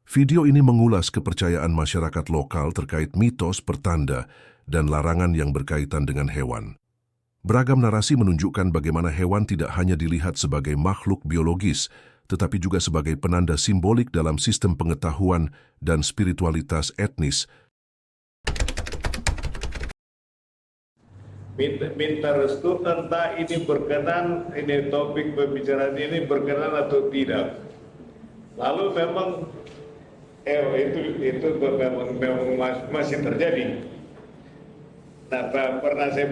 Video ini mengulas kepercayaan masyarakat lokal terkait mitos, pertanda, dan larangan yang berkaitan dengan hewan. Beragam narasi menunjukkan bagaimana hewan tidak hanya dilihat sebagai makhluk biologis, tetapi juga sebagai penanda simbolik dalam sistem pengetahuan dan spiritualitas etnis. Minta restu entah ini berkenan, ini topik pembicaraan ini berkenan atau tidak. Lalu memang itu memang masih terjadi. Nah, pernah saya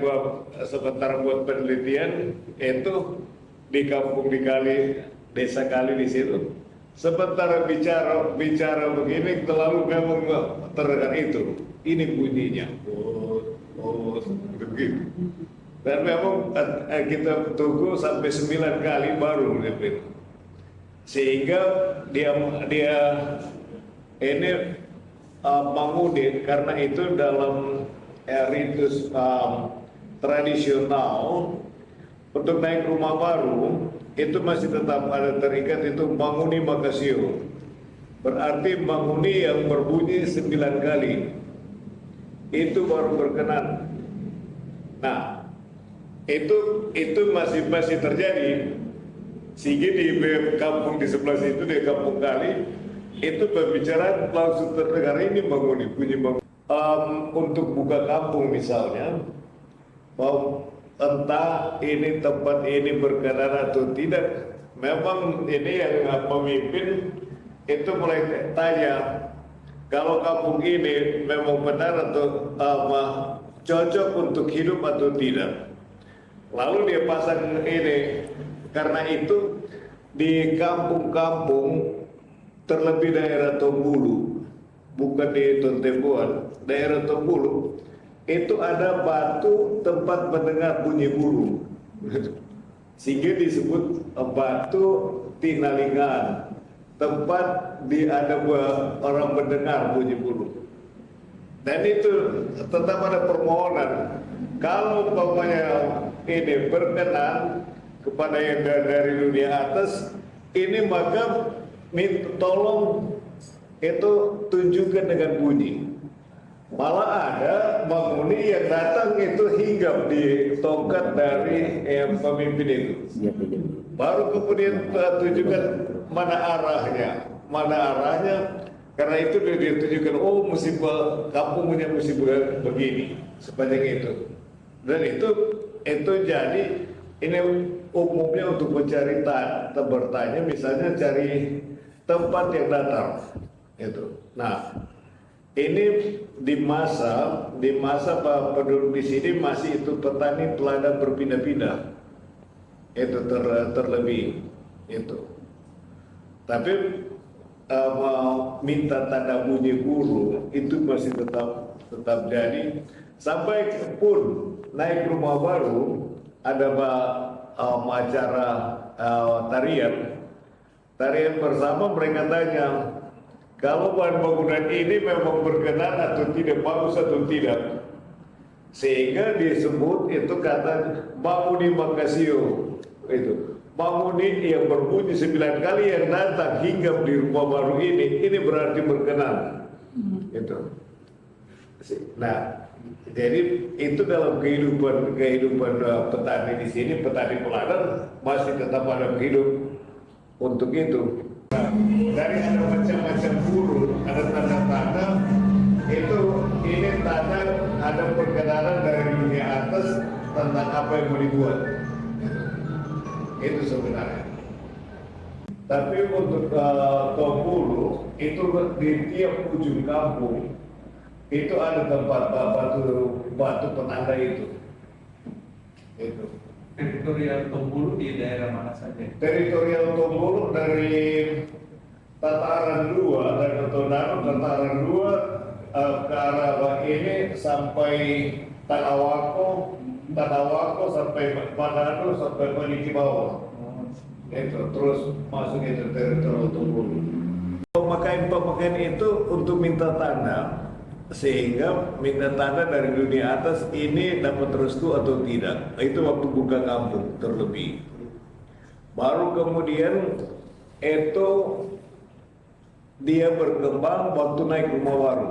sebentar buat penelitian itu di kampung di Kali, desa Kali di situ. Sebentar bicara begini, terlalu memang terdengar itu. Ini bunyinya. Begitu. Dan memang kita tunggu sampai 9 kali baru itu. Sehingga dia ini mengudit karena itu dalam ritus tradisional untuk naik rumah baru itu masih tetap ada terikat itu manguni makasio. Berarti manguni yang berbunyi 9 kali itu baru berkenan. Nah, itu masih terjadi. Sehingga di kampung di sebelah situ, di kampung Kali, itu pembicaraan langsung terdengar ini bunyi bangun. Untuk buka kampung misalnya, entah ini tempat ini berkenan atau tidak, memang ini yang pemimpin itu mulai tanya, kalau kampung ini memang benar atau cocok untuk hidup atau tidak. Lalu dia pasang ini, karena itu di kampung-kampung terlebih daerah Tombulu, bukan di Tontembuan, daerah Tombulu, itu ada batu tempat mendengar bunyi burung. Sehingga disebut batu Tinalingan, tempat ada orang mendengar bunyi burung. Dan itu tetap ada permohonan. Kalau umpamanya ini berkenan kepada yang dari dunia atas, ini maka tolong itu tunjukkan dengan bunyi. Malah ada manguni yang datang itu hinggap di tongkat dari pemimpin itu. Baru kemudian tunjukkan mana arahnya. Karena itu dia tunjukkan, oh musibah kampungnya musibah begini, sepanjang itu. Dan itu jadi ini umumnya untuk mencari bertanya, misalnya cari tempat yang datar. Itu. Nah, ini di masa penduduk di sini masih itu petani peladang berpindah-pindah. Itu terlebih itu. Tapi minta tanda bunyi burung itu masih tetap jadi. Sampai pun naik rumah baru ada acara tarian bersama, mereka tanya kalau bahan bangunan ini memang berkenan atau tidak, bagus atau tidak, sehingga disebut itu kata manguni makasio. Itu manguni yang berbunyi 9 kali yang datang hingga di rumah baru ini berarti berkenan. Itu. Nah, jadi itu dalam kehidupan petani di sini, petani peladang masih tetap ada hidup untuk itu. Nah, dari ada macam-macam burung, ada tanda-tanda itu, ini tanda ada perkenanan dari dunia atas tentang apa yang mau dibuat. Itu sebenarnya. Tapi untuk Tombulu itu di tiap ujung kampung itu ada tempat batu penanda itu. Itu. Teritorial Tombulu di daerah mana saja? Teritorial Tombulu dari Tataran 2 dari Tondano, Tataran 2 ke arah ini sampai Tanawako sampai Manado sampai Maliki bawah. Itu terus masuk itu teritorial Tombulu. Pemakaian itu untuk minta tanda, sehingga minta tanda dari dunia atas ini dapat restu atau tidak. Itu waktu buka kampung terlebih. Baru kemudian itu dia berkembang waktu naik rumah baru.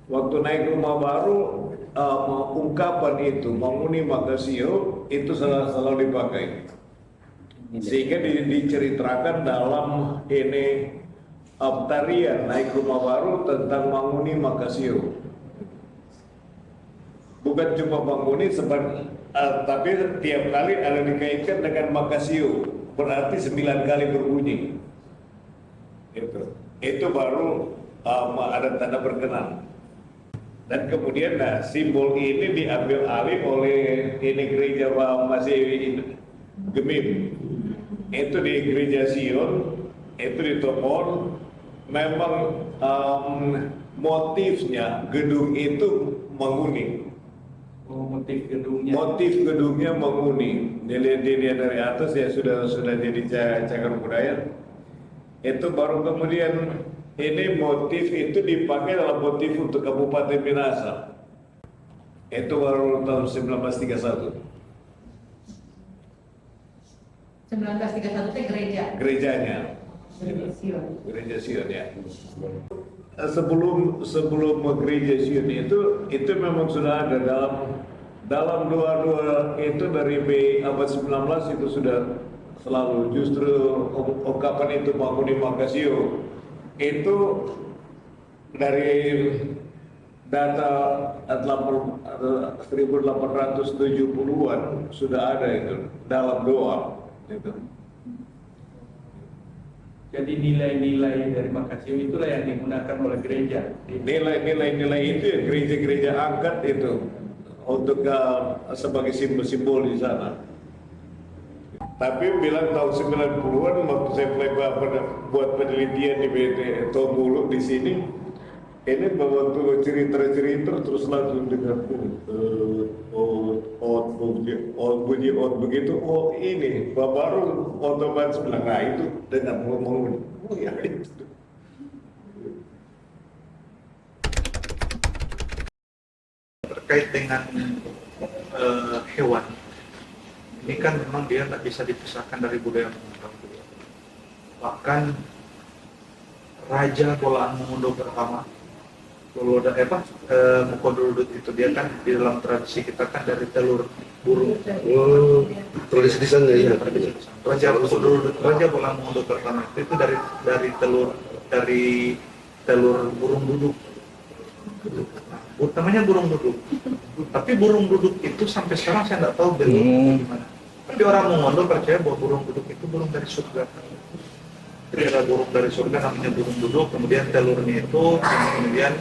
Waktu naik rumah baru, ungkapan itu Manguni Makasio itu selalu dipakai. Sehingga diceritakan dalam ini tarian naik rumah baru tentang Manguni Makasio. Bukan cuma Manguni, tapi tiap kali ada dikaitkan dengan Makasio, berarti 9 kali berbunyi. Itu baru ada tanda berkenan. Dan kemudian simbol ini diambil alih oleh ini gereja masih Gemim. Itu di gereja Sion, itu di Topon. Memang motifnya gedung itu Manguni. Motif gedungnya. Motif gedungnya Manguni. Dilihat dari atas ya sudah jadi cagar budaya. Itu baru kemudian ini motif itu dipakai dalam motif untuk Kabupaten Minahasa. Itu baru tahun 1931. 1931 itu gereja. Gerejanya. Gereja Sion. Gereja Sion ya. Sebelum gereja Sion itu memang sudah ada dalam doa-doa itu dari abad 19 itu sudah selalu justru ungkapan itu Manguni Makasio itu dari data 1870-an sudah ada itu dalam doa itu. Jadi nilai-nilai dari Makasio itulah yang digunakan oleh gereja. Nilai itu ya gereja-gereja angkat itu untuk sebagai simbol-simbol di sana. Tapi bilang tahun 90-an waktu saya mulai buat penelitian di BT Tombulu di sini, ini waktu cerita-cerita terus langsung dengar bunyi begitu, oh ini baru otomatis bilang, nah itu dengan ngomong, oh ya itu. Terkait dengan hewan, ini kan memang dia nggak bisa dipisahkan dari budaya Mongondo. Bahkan Raja Bolaan Mongondo pertama, Mukodurudut itu dia kan di dalam tradisi kita kan dari telur burung. Oh, tradisi di sana ya. Raja Mukodurudut, Raja Bolaan Mongondo pertama itu dari telur burung duduk. Namanya burung duduk. Tapi burung duduk itu sampai sekarang saya nggak tahu bentuknya gimana. Tapi orang Mongondo percaya bahwa burung duduk itu burung dari surga. Jadi ada burung dari surga namanya burung duduk, kemudian telurnya itu kemudian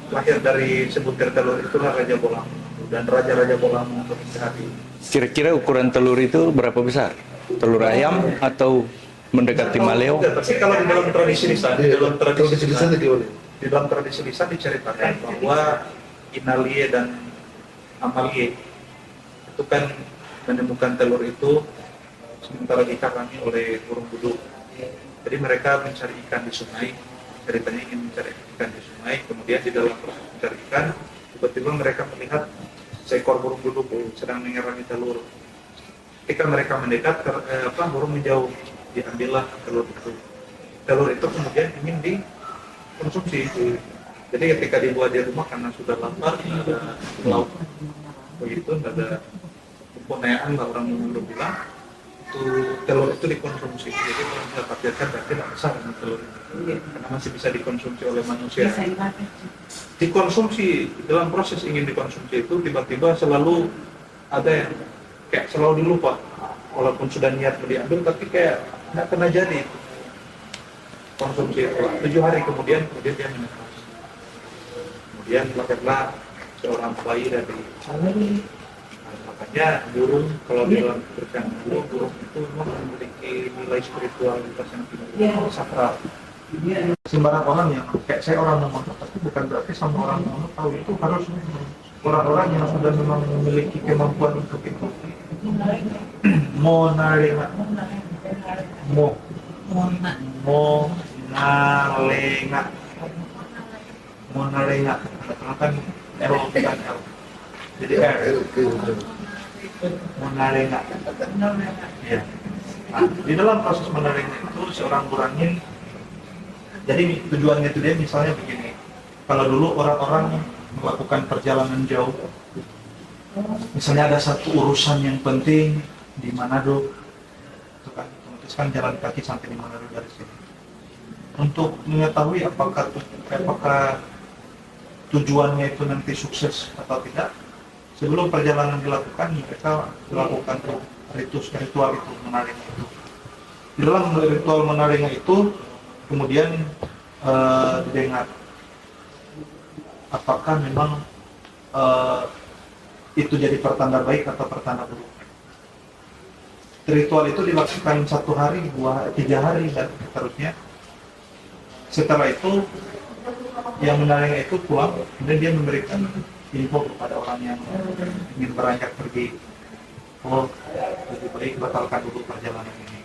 lahir dari sebutir telur itulah Raja Bolang dan Raja-Raja Bolang untuk hari. Kira-kira ukuran telur itu berapa besar? Telur ayam atau mendekati maleo? Tapi kalau di dalam tradisi lisan, di dalam tradisi lisan diceritakan bahwa Inalie dan Amalie itu kan menemukan telur itu sementara dikarami oleh burung duduk. Jadi mereka mencari ikan di sungai, ceritanya ingin mencari ikan di sungai, kemudian di dalam proses mencari ikan, tiba-tiba mereka melihat seekor burung duduk sedang menyerangi telur. Ketika mereka mendekat, burung menjauh, diambillah telur itu. Telur itu kemudian ingin dikonsumsi. Jadi ketika dibuat di rumah karena sudah lapar, ada lauk, begitu, ada kepunayaan lah orang Mongondo bilang. Telur itu dikonsumsi, jadi kalau kita takdirkan berarti tidak besar telur ini, karena masih bisa dikonsumsi oleh manusia. Dikonsumsi, dalam proses ingin dikonsumsi itu tiba-tiba selalu ada yang kayak selalu dilupa, walaupun sudah niat mau diambil tapi kayak nggak pernah jadi konsumsi itu. 7 hari kemudian dia menetas. Kemudian lahirlah seorang bayi dari makanya burung kalau di dalam kepercayaan burung itu memang memiliki nilai spiritualitas yang tinggi, sakral. Sembarang orang yang kayak saya orang Mongondo, tapi bukan berarti semua orang Mongondo tahu itu, harus orang-orang yang sudah memang memiliki kemampuan untuk itu. Monalenga, Monalenga, kan L bukan L. Jadi Monalenga. Ya. Nah, di dalam proses menaringnya itu seorang Burangin Jadi tujuannya itu dia misalnya begini, kalau dulu orang-orang melakukan perjalanan jauh, misalnya ada satu urusan yang penting di Manado, itu kan memutuskan jalan kaki sampai di Manado dari sini. Untuk mengetahui apakah tujuannya itu nanti sukses atau tidak, sebelum perjalanan dilakukan, mereka melakukan ritual itu, menariknya itu. Di dalam ritual menariknya itu, kemudian didengar apakah memang itu jadi pertanda baik atau pertanda buruk. Ritual itu dilakukan 1 hari, 2, 3 hari dan seterusnya. Setelah itu yang menariknya itu pulang, kemudian dia memberikan info kepada orang yang ingin beranjak pergi. Oh, lebih baik batalkan dulu perjalanan ini,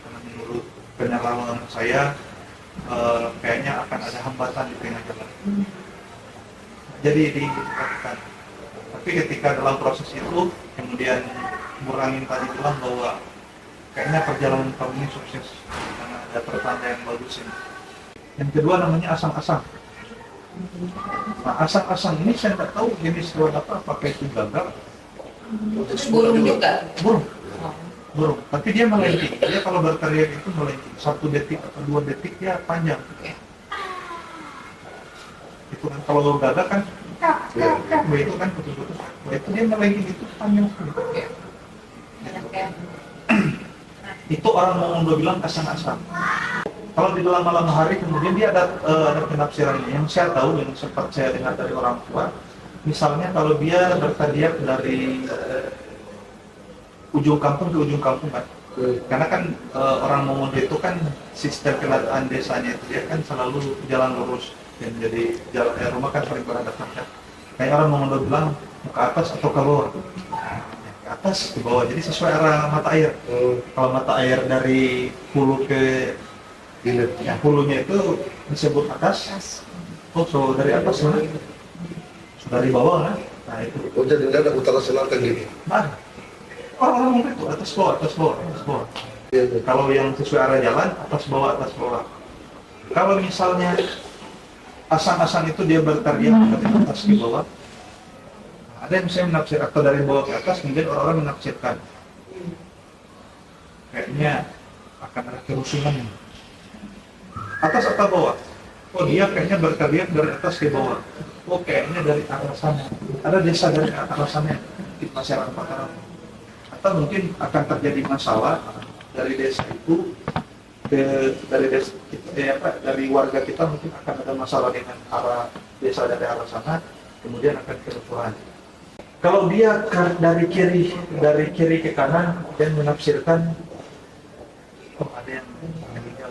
karena menurut pengalaman saya kayaknya akan ada hambatan di tengah jalan. Jadi dilakukan. Tapi ketika dalam proses itu kemudian Burangin tadi bilang bahwa kayaknya perjalanan kamu ini sukses karena ada pertanda yang bagus ini. Yang kedua namanya asang-asang. Nah, asang-asang ini saya tidak tahu jenis hewan apa, apakah itu gagak? Burung juga. Burung, tapi dia melenting. Dia kalau berteriak itu melenting. 1 detik atau 2 detik dia panjang. Itu kan kalau gagak kan, itu kan putus-putus. Itu dia melenting itu panjang sekali. Itu orang Mongondo bilang asang-asang. Kalau di dalam malam hari kemudian dia ada penafsirannya. Yang saya tahu, yang sempat saya dengar dari orang tua, misalnya kalau dia berteriak dari ujung kampung ke ujung kampung kan, karena kan orang Mongondo itu kan sistem keadaan desanya itu dia kan selalu jalan lurus, dan jadi jalan rumah kan paling berhadapan kan. Kayak orang Mongondo bilang ke atas atau ke bawah, ke atas ke bawah, jadi sesuai arah mata air. Kalau mata air dari hulu ke ya, hulunya itu disebut atas. Oh, so dari atas lah, so dari bawah lah. Nah itu. Oh, jadi nggak ada utara selatan gitu. Nah, orang itu atas bawah, atas bawah, atas bawah. Iya. Kalau yang sesuai arah jalan, atas bawah, atas bawah. Kalau misalnya asang-asang itu dia berteriak dari atas ke bawah, ada yang saya menafsir, atau dari bawah ke atas, mungkin orang-orang menafsirkan kayaknya akan ada kerusuhan. Atas atau bawah? Oh, dia kayaknya berteriak dari atas ke bawah. Oh, kayaknya dari arah sana. Ada desa dari arah sana di masyarakat Mataram. Atau mungkin akan terjadi masalah dari desa itu dari warga kita, mungkin akan ada masalah dengan arah desa dari arah sana, kemudian akan kerusuhan. Kalau dia dari kiri ke kanan dan menafsirkan, oh ada yang meninggal,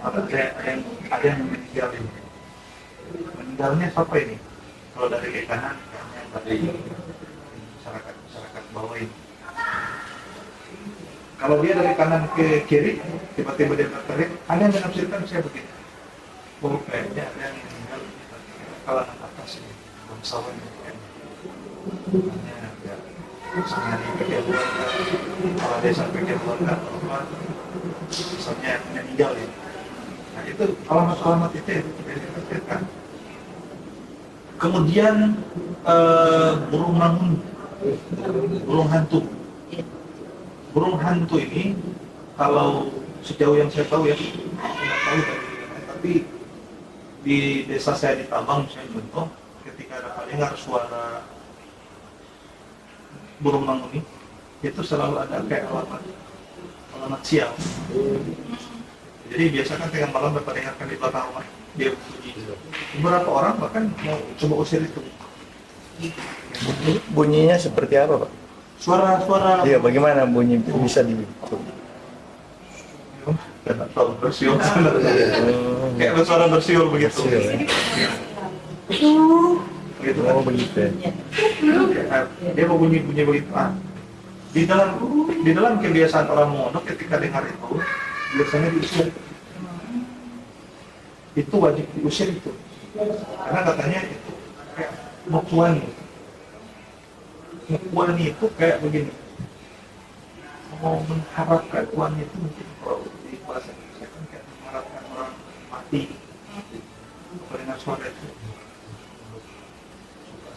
ada yang meninggal ini. Meninggalnya siapa ini? Kalau dari ke kanan, dari masyarakat bawah ini. Kalau dia dari kanan ke kiri, tiba-tiba dia berteriak, ada yang menafsirkan saya begini. Oh, kayaknya ada yang meninggal di kalangan atas ini, bangsawan ini. Hanya ya, misalnya di bagian luar, kepala desa bagian luar, misalnya meninggal ini. Nah itu alamat-alamat itu yang ditafsirkan. Kemudian burung mangun, burung hantu. Burung hantu ini, kalau sejauh yang saya tahu ya, tidak tahu tapi di desa saya di Tabang, saya contoh, ketika ada dengar suara burung mangun ini, itu selalu ada kayak alamat sial. Jadi biasa kan tengah malam berdengarkan di belakang rumah dia bunyi. Beberapa orang bahkan mau coba usir itu. Bunyinya seperti apa, Pak? Suara. Iya, bagaimana bunyi bisa di Tidak tahu, bersiul. Kayak suara bersiul begitu. Begitu kan? Oh, begitu ya. Dia mau bunyi begitu. Di dalam kebiasaan orang Mongondo ketika dengar itu biasanya diusir. Itu wajib diusir itu. Karena katanya itu kayak mokuani. Mokuani itu kayak begini. Mau mengharapkan tuannya itu mungkin kalau di bahasa Indonesia kan kayak mengharapkan orang mati. Pendengar suara itu.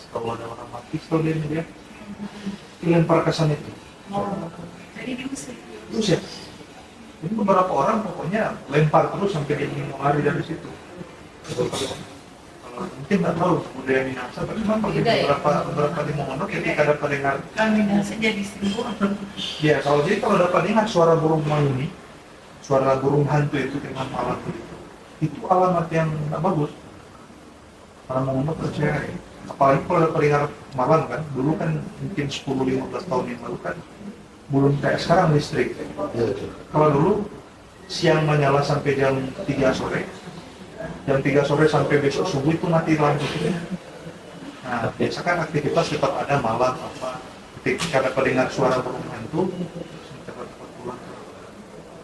Kalau ada orang mati, selalu dia dilempar ke sana itu. Jadi diusir. Terus ya, jadi beberapa orang pokoknya lempar terus sampai dia mau lari dari situ. Kalau mungkin nggak tahu budaya Minahasa, tapi memang di Beda ya? beberapa di Momono ketika ada pendengar, Kan Minahasa jadi simbol. ya kalau dapat dengar suara burung ini, suara burung hantu itu dengan malam itu alamat yang nggak bagus. Orang Momono percaya, apalagi kalau ada pendengar malam kan, dulu kan mungkin 10-15 tahun yang lalu kan belum kayak sekarang listrik. Kalau dulu siang menyala sampai jam 3 sore, jam 3 sore sampai besok subuh itu mati lampu. Nah, biasa kan aktivitas tetap ada malam apa, ketika ada pendengar suara burung hantu, cepat pulang.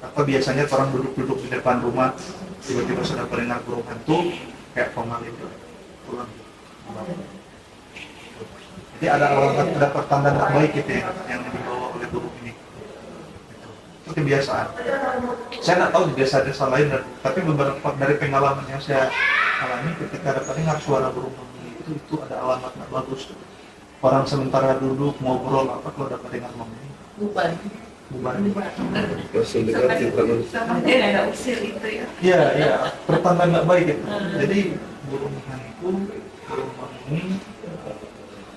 Atau biasanya orang duduk-duduk di depan rumah, tiba-tiba sudah pendengar burung hantu, kayak pemaling pulang. Jadi ada alamat, ada pertanda tak baik gitu yang dibawa oleh burung ini. Itu kebiasaan. Saya nggak tahu di desa-desa lain, tapi beberapa dari pengalaman yang saya alami ketika ada pendengar suara burung itu ada alamat nggak bagus. Orang sementara duduk ngobrol apa kalau ada pendengar ngomong Bubar. bubar. Langsung dekat tangan. Sama dia ada usir itu ya. Iya, pertanda nggak baik itu. Jadi burung hantu, burung ini,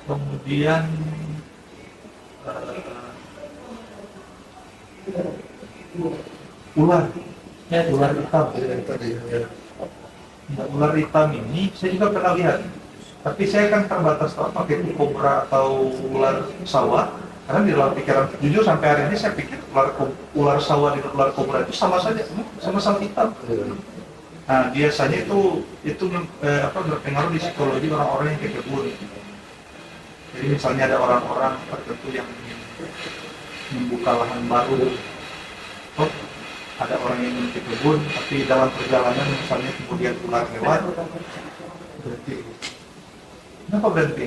kemudian ular hitam. Tadi ya. Nah, ular hitam ini saya juga pernah lihat, tapi saya kan terbatas tahu pakai itu kobra atau ular sawah, karena di dalam pikiran jujur sampai hari ini saya pikir ular sawah dan ular kobra itu sama saja, sama-sama hitam. Nah, biasanya itu berpengaruh di psikologi orang-orang yang ke kebun. Jadi misalnya ada orang-orang tertentu yang ingin membuka lahan baru, ada orang yang ingin ke kebun, tapi dalam perjalanan misalnya kemudian ular lewat, berhenti. Kenapa berhenti?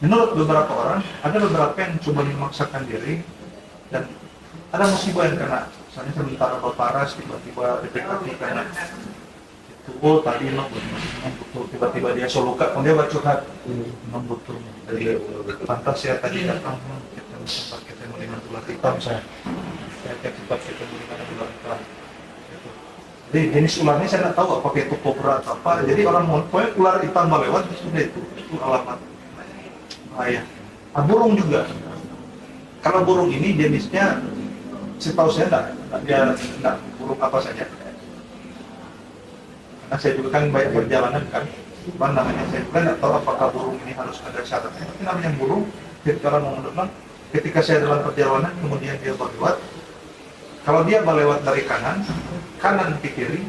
Menurut beberapa orang, ada beberapa yang coba memaksakan diri dan ada musibah yang kena. Misalnya sementara berparas, tiba-tiba depresi karena itu, tadi betul, tiba-tiba dia soluka, kemudian dia curhat, betul. Jadi pantas ya tadi datang, sempat ketemu dengan ular hitam saya sempat ketemu dengan ular hitam. Jadi jenis ularnya saya nggak tahu apakah itu kobra atau apa. Jadi orang mau, pokoknya ular hitam lewat sudah itu alamat bahaya. Nah, burung juga. Kalau burung ini jenisnya, setahu saya nggak burung apa saja. Karena saya juga kan banyak perjalanan kan, apa namanya, saya juga nggak tahu apakah burung ini harus ada syaratnya. Tapi namanya burung, ketika orang mau menurut, ketika saya dalam perjalanan kemudian dia berlewat, kalau dia berlewat dari kanan ke kiri,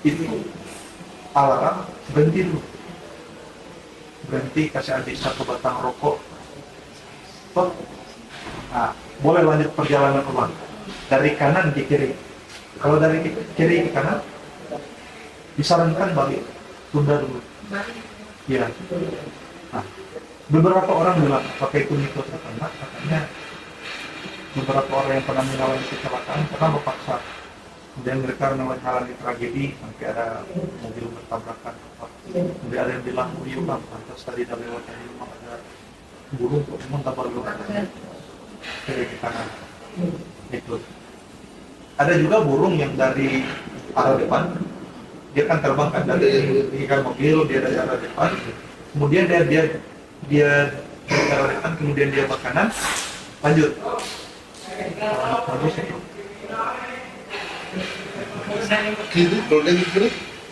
itu alarm berhenti dulu. Berhenti, kasih adik satu batang rokok. Stop. Nah, boleh lanjut perjalanan ulang. Dari kanan ke kiri. Kalau dari kiri ke kanan, disarankan balik. Tunda dulu. Iya. Nah, beberapa orang bilang, pakai itu mitos atau enggak, katanya beberapa orang yang pernah mengalami kecelakaan pernah memaksa. Kemudian mereka mengalami tragedi, sampai ada mobil bertabrakan. Kemudian ada yang bilang, oh iya bang, pantas tadi dah lewat dari rumah ada burung, kok memang tak baru ke kanan. Itu. Ada juga burung yang dari arah depan, dia kan terbang kan dari mobil, dia dari arah depan, kemudian dia arah depan, kemudian dia ke kanan, lanjut. Bagus itu. Kiri, kalau dari kiri,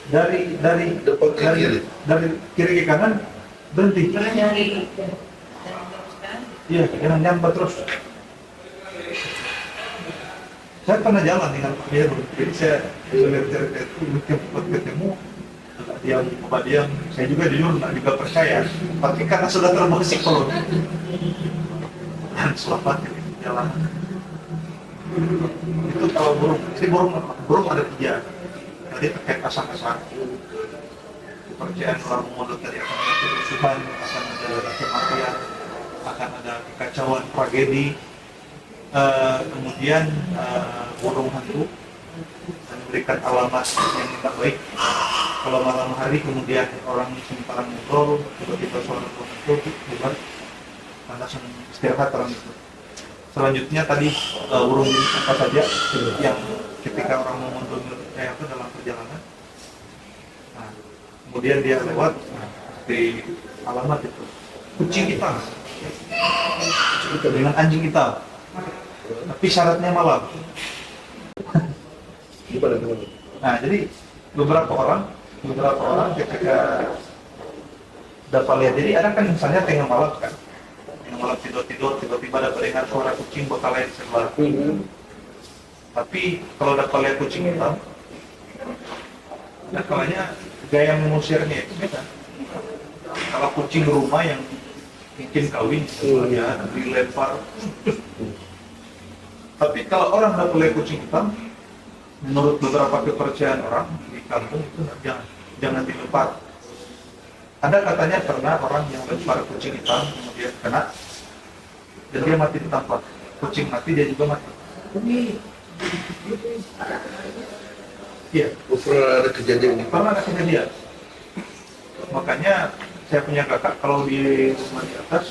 Dari depan ke kiri. dari kiri ke kanan berhenti. Nyari. Iya, jangan nyampe terus. Saya pernah jalan dengan dia, jadi saya ketemu diam, saya juga jujur nggak juga percaya, tapi karena sudah terbawa psikologi dan selamat jalan. Itu kalau burung ada 3. Tadi terkait asal-asal kepercayaan orang Momono tadi akan ada kerusuhan, akan ada kematian, akan ada kekacauan, tragedi. Kemudian burung hantu dan memberikan alamat yang tidak baik. Kalau malam hari kemudian orang simpan ngobrol, tiba-tiba suara itu bubar, langsung istirahat orang itu. Selanjutnya tadi burung jenis apa saja yang ketika orang mengunjungi dalam perjalanan, nah, kemudian dia lewat di alamat itu kucing hitam dengan anjing hitam, tapi syaratnya malam. Gimana teman? Nah, jadi beberapa orang ketika dapat lihat, jadi ada kan misalnya tengah malam tidur tiba-tiba dapat dengar suara kucing bekalai di sebelah. Tapi kalau dapat lihat kucing hitam, kalanya gaya mengusirnya itu beda. Kalau kucing rumah yang mungkin kawin, ya dilempar. Tapi kalau orang dapat lihat kucing hitam, menurut beberapa kepercayaan orang di kampung itu jangan dilempar. Ada katanya pernah orang yang lempar kucing hitam kemudian kena dan dia mati di tempat. Kucing mati, dia juga mati. Iya, Pernah ada kejadian ini? pernah ada kejadian. Makanya saya punya kakak kalau di rumah di atas,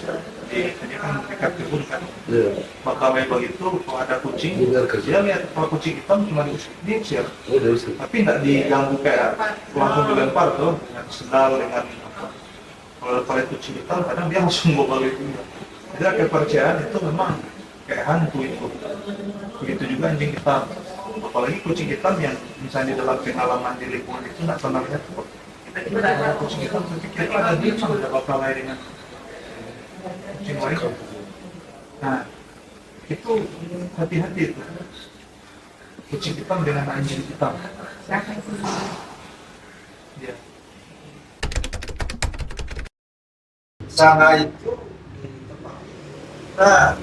dia kan dekat kebun kan. Iya. Maka begitu kalau ada kucing, Dengarkan. dia lihat kalau kucing hitam cuma diusir. Oh, dari situ. Tapi tidak diganggu kayak langsung dilempar tuh dengan sendal dengan apa. Kalau paling kucing hitam kadang dia langsung bawa balik juga. Jadi kepercayaan itu memang kayak hantu itu. Begitu juga anjing hitam. Apalagi kucing hitam yang misalnya dalam pengalaman di lingkungan itu tidak pernah lihat kok. Kita kucing hitam berpikir ada dia sama ada apa lain dengan kucing lain. Nah, itu hati-hati itu. Kucing hitam dengan anjing hitam. Ya. Sana itu kita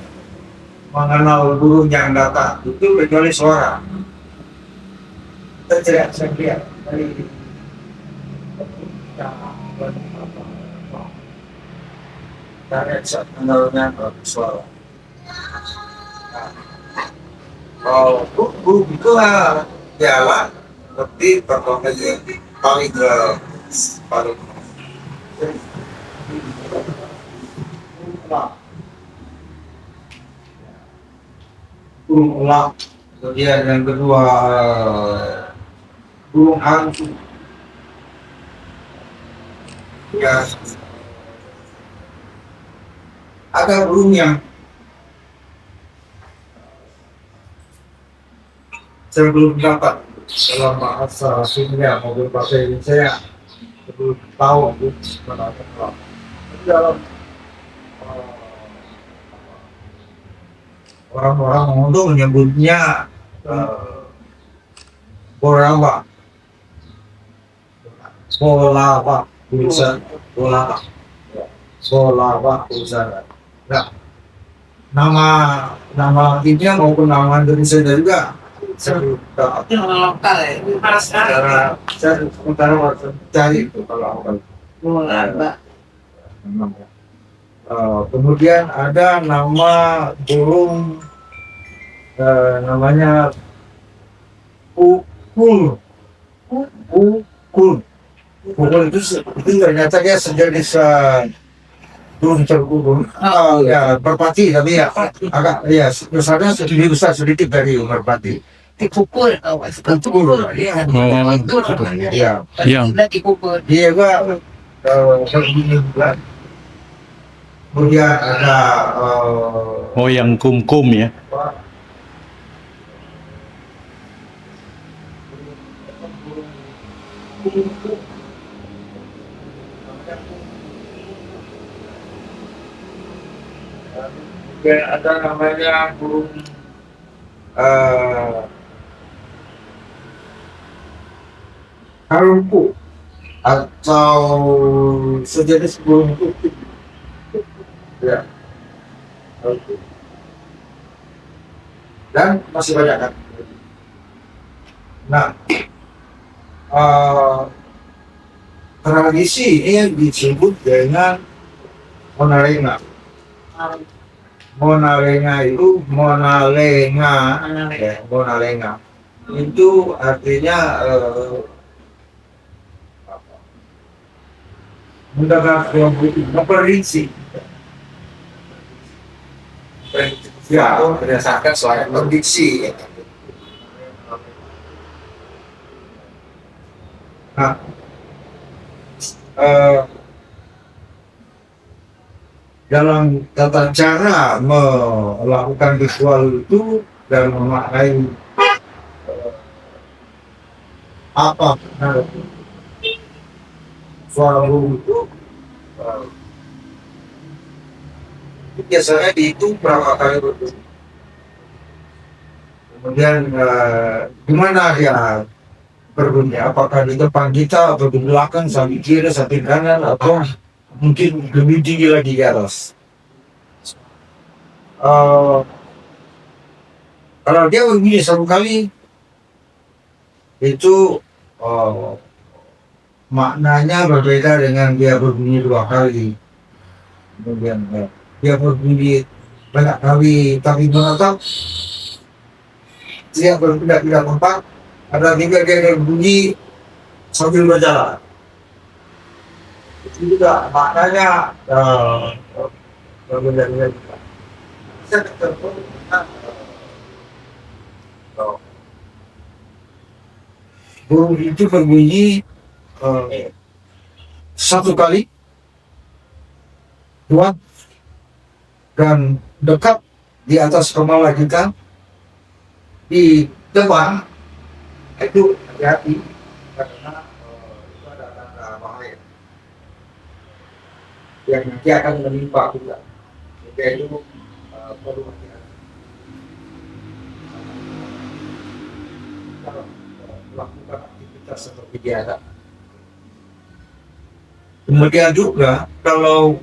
mengenal burung yang datang itu kecuali suara. Kita teriak dari dari saat mengenalnya suara. Kalau burung itu jalan seperti perkembangan paling ke paling burung elang, kemudian yang kedua burung hantu. Ya, ada burung yang saya belum dapat dalam bahasa Sunda maupun bahasa Indonesia, belum tahu sebenarnya. Dalam orang-orang untuk menyebutnya borawa, bolava, tulisan bolava, tulisan. Nah, nama timnya maupun nama Indonesia juga saya belum tahu. Itu nama lokal ya, panas sekali. Saya sementara waktu cari itu kalau awal. Bola, Kemudian ada nama burung namanya ukul. Ukul itu ternyata dia sejenis burung terkurung. Ya merpati tapi ya agak ya besarnya lebih besar sedikit dari merpati. dipukul, Dipukul. iya. Ya, Yang Sudah dipukul. dia juga begini juga. Kemudian ada oh yang kum-kum ya. Kemudian ada namanya burung karumpu atau sejenis burung putih. Ya. Dan masih banyak kan. Nah, tradisi ini disebut dengan monalenga. Monalenga itu monalenga. itu artinya mendengar memprediksi. Ya, berdasarkan soal prediksi. Nah, dalam tata cara melakukan ritual itu dan memaknai apa benar suara burung itu biasanya dihitung berapa kali berbunyi. Kemudian gimana dia berbunyi? Apakah di depan kita atau di belakang, samping kiri, samping kanan, atau mungkin lebih tinggi lagi di atas? Kalau dia berbunyi satu kali, itu maknanya berbeda dengan dia berbunyi dua kali. Kemudian dia berbunyi banyak kali tapi menetap, dia berpindah-pindah tempat. Ada juga dia berbunyi sambil berjalan. Itu juga maknanya berbeda-beda juga. Saya terpukul burung itu berbunyi satu kali, kuat dan dekat di atas kepala kita, di depan itu hati-hati karena itu ada tanda bahaya yang nanti akan menimpa kita. Jadi itu perlu hati-hati. Kalau melakukan aktivitas seperti biasa. Kemudian juga kalau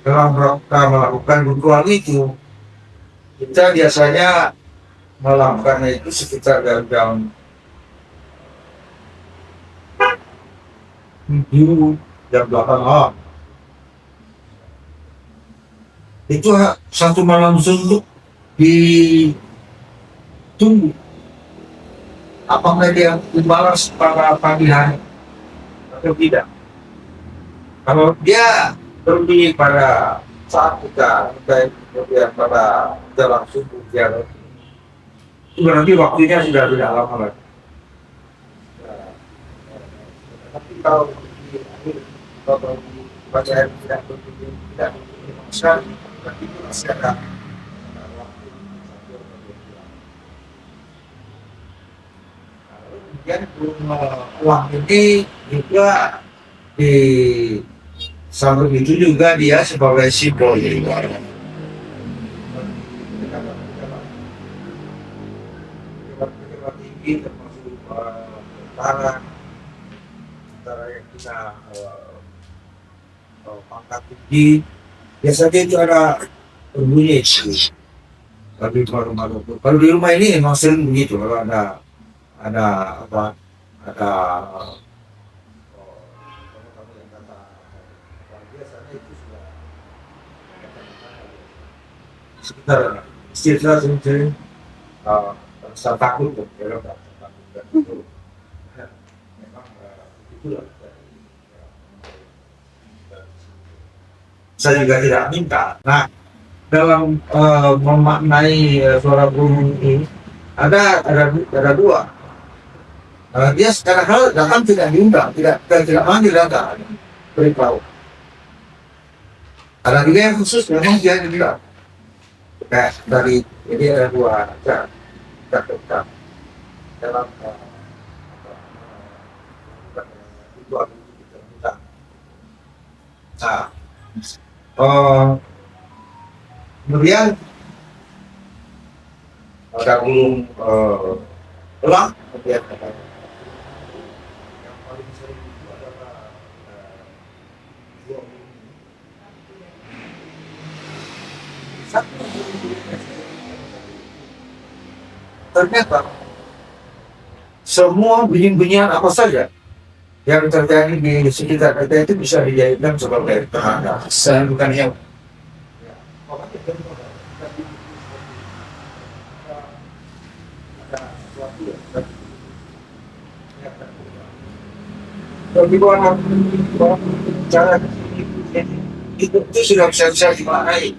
dalam rangka melakukan ritual itu, kita biasanya melakukannya itu sekitar jam 7, jam 8 malam. Itu satu malam suntuk ditunggu apakah dia dibalas pada pagi hari atau tidak. Kalau dia berbunyi pada saat kita kemudian pada dalam subuh dia itu berarti waktunya sudah tidak lama lagi. Tapi kalau di baca air tidak berbunyi sekali, berarti itu masih ada waktu. Kemudian uang ini juga di samping itu juga dia sebagai simbol tinggi termasuk antara yang kita pangkat tinggi biasanya itu ada berbunyi tapi kalau di rumah ini memang sering begitu. Kalau ada apa ada sekitar istilah sering rasa takut ya kan, takut dan itu memang itulah saya juga tidak minta. Nah, dalam memaknai suara burung ini ada dua. Dia secara hal datang tidak diundang, tidak manggil datang, beritahu. Ada juga yang khusus memang dia dibilang. Nah, dari ini ada dua cara kita dalam ritual kita. Nah, kemudian ada burung elang, kemudian ada yang paling sering itu adalah dua burung. Satu ternyata semua bunyi-bunyian apa saja yang terjadi di sekitar kita itu bisa dijadikan sebagai tanda. Saya bukan yang Tapi orang cara itu sudah bisa dimaknai.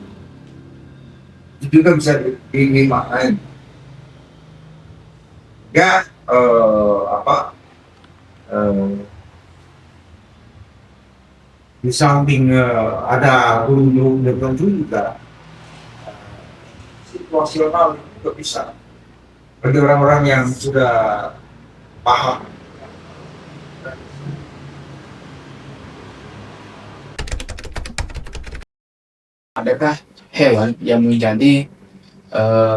Itu juga bisa dimaknai. Ya, di samping ada burung-burung tertentu juga situasional juga bisa bagi orang-orang yang sudah paham. Adakah hewan yang menjadi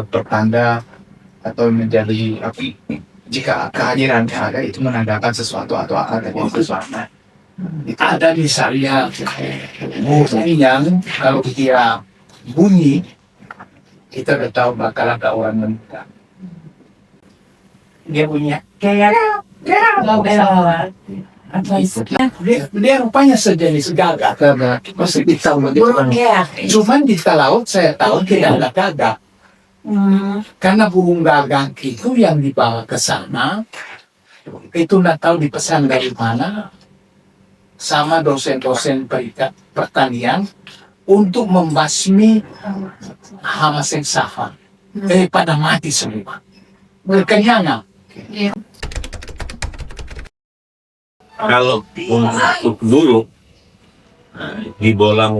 pertanda atau menjadi jika kehadirannya ada itu menandakan sesuatu atau akan terjadi sesuatu? Itu ada di saya yang kalau dia bunyi kita udah tahu bakal ada orang menikah. Dia punya dia rupanya sejenis gagak karena masih di tahu cuman di laut saya tahu tidak ada gagak. Karena burung gagak itu yang dibawa ke sana itu nggak tahu dipesan dari mana sama dosen-dosen pertanian untuk membasmi hama sengsafa. Pada mati semua. Berkenyangan. Kalau untuk dulu di Bolang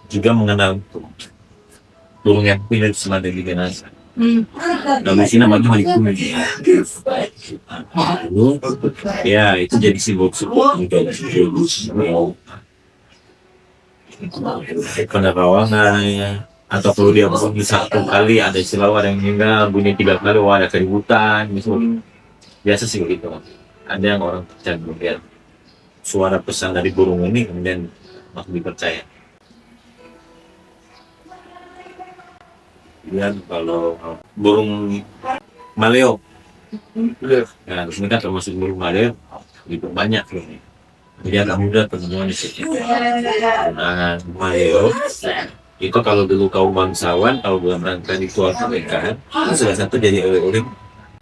juga mengenal burung yang pindah semada di jenazah. Dan di sini namanya Malikumi. Lalu, ya itu jadi simbol untuk penerawangan atau kalau dia bunyi satu kali ada istilah ada yang meninggal, bunyi 3 kali ada keributan, misalnya biasa sih begitu. Ada yang orang percaya kemudian suara pesan dari burung ini kemudian masih dipercaya. Dan kalau burung maleo, nah mereka termasuk burung maleo itu banyak loh. Jadi agak mudah teman-teman di sini. Nah maleo itu kalau dulu kaum bangsawan kalau dalam rangka ritual pernikahan salah satu jadi oleh.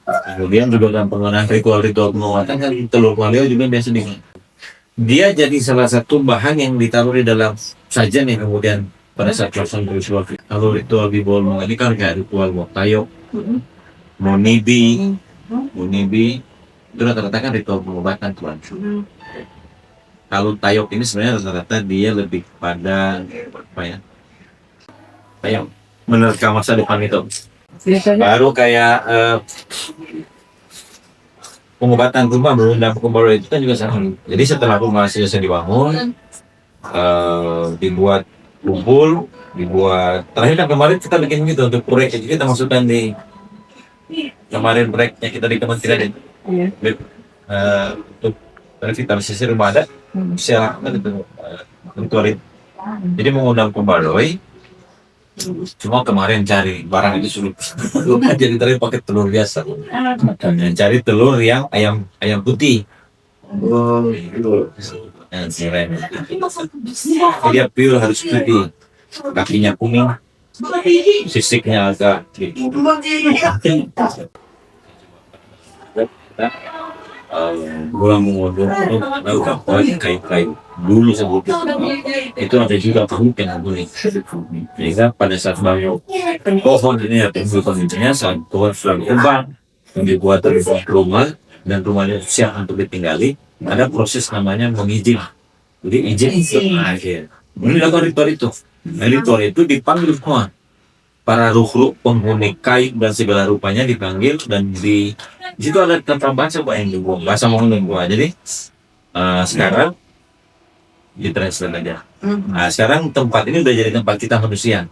Kemudian juga dalam penggunaan ritual penguatan kan telur maleo juga biasa dia jadi salah satu bahan yang ditaruh di dalam sajian yang kemudian pada saat pelaksanaan ritual. Kalau ritual di Bolmong ini kan kayak ritual mau tayok, mau nibi, itu rata-rata kan ritual pengobatan tuan. Kalau tayok ini sebenarnya rata-rata dia lebih pada apa ya? Tayok menerka masa depan itu. Baru kayak pengobatan rumah belum dan pengobatan itu kan juga sama. Jadi setelah rumah selesai dibangun, dibuat kumpul, dibuat terakhir kan kemarin kita bikin gitu untuk proyek jadi kita masukkan di kemarin proyeknya kita di kementerian itu untuk revitalisasi rumah adat saya lakukan itu ritual itu. Jadi mengundang pembaloi cuma kemarin cari barang itu sulit jadi tadi pakai telur biasa dan cari telur yang ayam putih dan siren dia pure harus putih kakinya kuning sisiknya agak Bulan mengundung lakukan kayu-kayu dulu sebelum itu ada juga pahuk yang boleh sehingga pada saat bangun pohon ini atau pohonnya saat pohon sudah berkembang yang dibuat dari rumah dan rumahnya siap untuk ditinggali ada proses namanya mengizin jadi izin akhir ini dilakukan ritual itu ritual itu dipanggil semua para ruh-ruh penghuni kain dan segala rupanya dipanggil dan di situ ada tentang bahasa yang dibuang bahasa Mongol gua jadi sekarang ditranslate aja. Nah sekarang tempat ini udah jadi tempat kita manusia.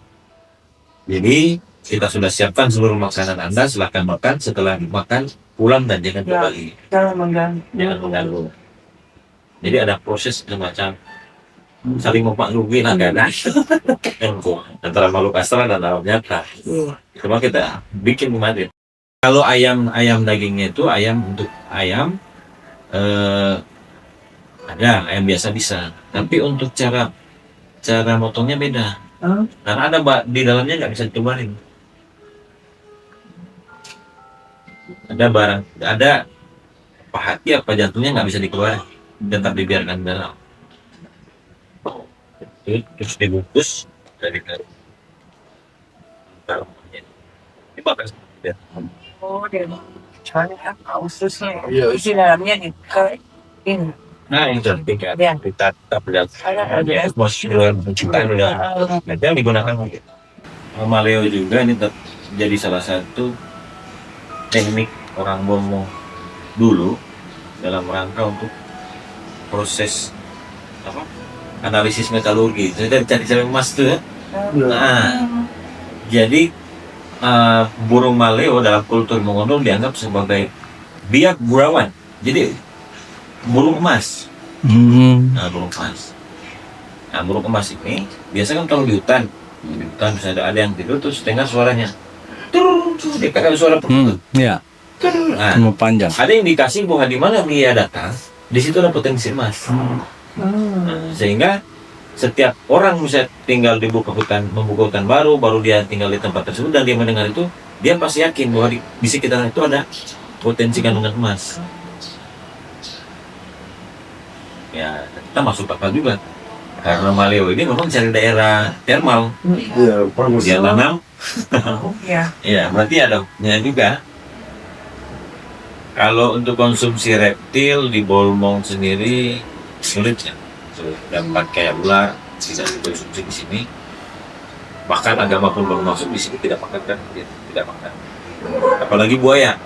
Jadi kita sudah siapkan seluruh makanan Anda silahkan makan setelah makan pulang dan jangan kembali. Jangan mengganggu. Jadi ada proses semacam saling memaklumi lah kan antara makhluk astral dan alam nyata. Cuma kita bikin kemarin. Kalau ayam dagingnya itu ayam untuk ayam ada ayam biasa bisa. Tapi untuk cara motongnya beda. Karena ada di dalamnya nggak bisa dikeluarin. Ada apa hati apa jantungnya nggak bisa dikeluarin. tetap dibiarkan dalam. Terus dibungkus dari dalam. Dibakar ya. Oh, dia soalnya khususnya Iya. isi dalamnya ini. Nah, yang cantik kan, Ya. kita tetap lihat Ada atmosfer penciptaan udah, nanti yang digunakan mungkin. Maleo juga ini jadi salah satu teknik orang Bomo dulu dalam rangka untuk proses apa analisis metalurgi. Saya cari emas tuh ya. Nah, jadi burung maleo dalam kultur Mongondo dianggap sebagai biak burawan. Jadi burung emas. Nah, burung emas. Nah, burung emas ini biasanya kan kalau di hutan bisa ada yang tidur terus dengar suaranya. Dia kayak suara perkutut. Ya, Nah, cuma panjang. ada indikasi bahwa di mana dia datang, di situ ada potensi emas. Nah, sehingga setiap orang bisa tinggal di membuka hutan baru dia tinggal di tempat tersebut dan dia mendengar itu, dia pasti yakin bahwa di sekitar itu ada potensi kandungan emas. Ya, kita masuk akal juga. Karena Maleo ini memang cari daerah termal, Iya, bagus. dia tanam. Ya. Ya, berarti ada juga. Kalau untuk konsumsi reptil di Bolmong sendiri sulit ya. Dapat kayak ular tidak dikonsumsi di sini. Bahkan agama pun baru masuk di sini tidak makan kan, tidak makan. Apalagi buaya.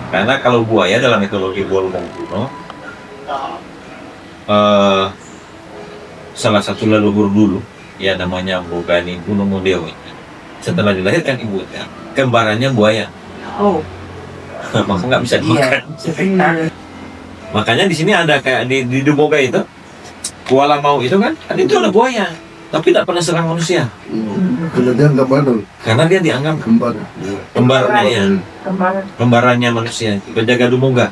Karena kalau buaya dalam mitologi Bolmong kuno, salah satu leluhur dulu, ya namanya Bogani Gunung Dewi. Setelah dilahirkan ibunya, kembarannya buaya. Oh. Maka nggak bisa dimakan. Iya. Makanya di sini ada kayak di Dumoga itu, Kuala Mau itu kan itu ada buaya, tapi tidak pernah serang manusia. Kalau dia nggak bandel, Karena dia dianggap kembar. kembarnya ya, Kemarin. kembarannya manusia, penjaga Dumoga.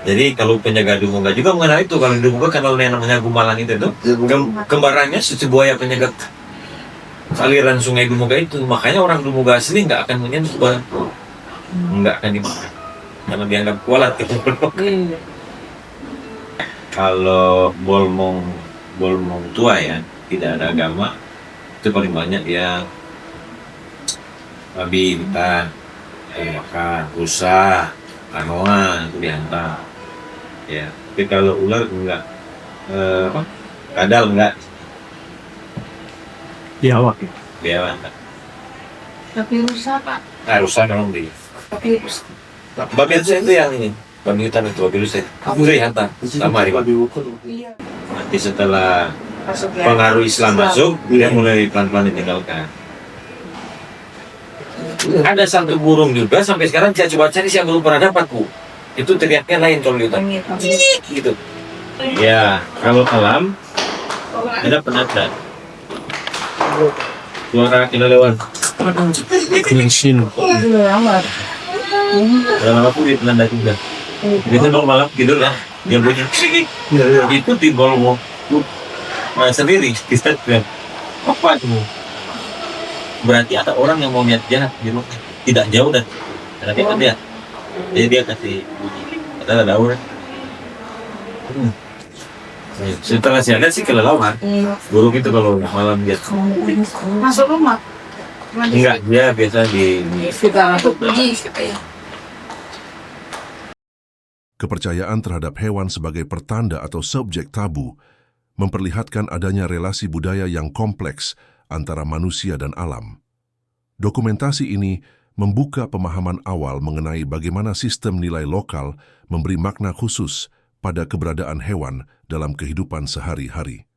Jadi kalau penjaga Dumoga juga mengenal itu, kalau di Dumoga kan yang namanya Gumalan itu kembarannya si buaya penjaga aliran sungai Dumoga itu. Makanya orang Dumoga asli nggak akan menyentuh, nggak akan dimakan karena dianggap kualat gitu. Kalau Bolmong tua ya, tidak ada agama, itu paling banyak dia babi, hutan, makan, rusa, anoa itu dihantam. Ya, tapi kalau ular enggak, kadal enggak, Biawak ya. biawak enggak. Tapi rusak, Pak. Rusa memang di. Tapi Babi rusa itu yang ini, babi hutan itu babi rusa. Aku dihantam sama harimau. iya. Nanti setelah Masuk ya. pengaruh Islam masuk, dia mulai pelan-pelan ditinggalkan. Ada satu burung juga sampai sekarang saya coba cari, saya belum pernah dapat, Bu. Itu teriaknya lain kalau di hutan. Gitu. Ya, kalau malam ada penanda. Suara kelelawar. Dalam aku di penanda juga. Biasanya kalau malam tidur ya, dia bunyi. Itu di Bolmong sendiri. Kita bilang, apa itu? Berarti ada orang yang mau lihat jahat di rumah. Tidak jauh dan karena kita lihat. Jadi dia kasih bunyi. Ada daun. Setelah saya lihat sih kelelawar. Burung itu kalau malam dia Masuk rumah. enggak, dia biasa di Kepercayaan terhadap hewan sebagai pertanda atau subjek tabu memperlihatkan adanya relasi budaya yang kompleks antara manusia dan alam. Dokumentasi ini membuka pemahaman awal mengenai bagaimana sistem nilai lokal memberi makna khusus pada keberadaan hewan dalam kehidupan sehari-hari.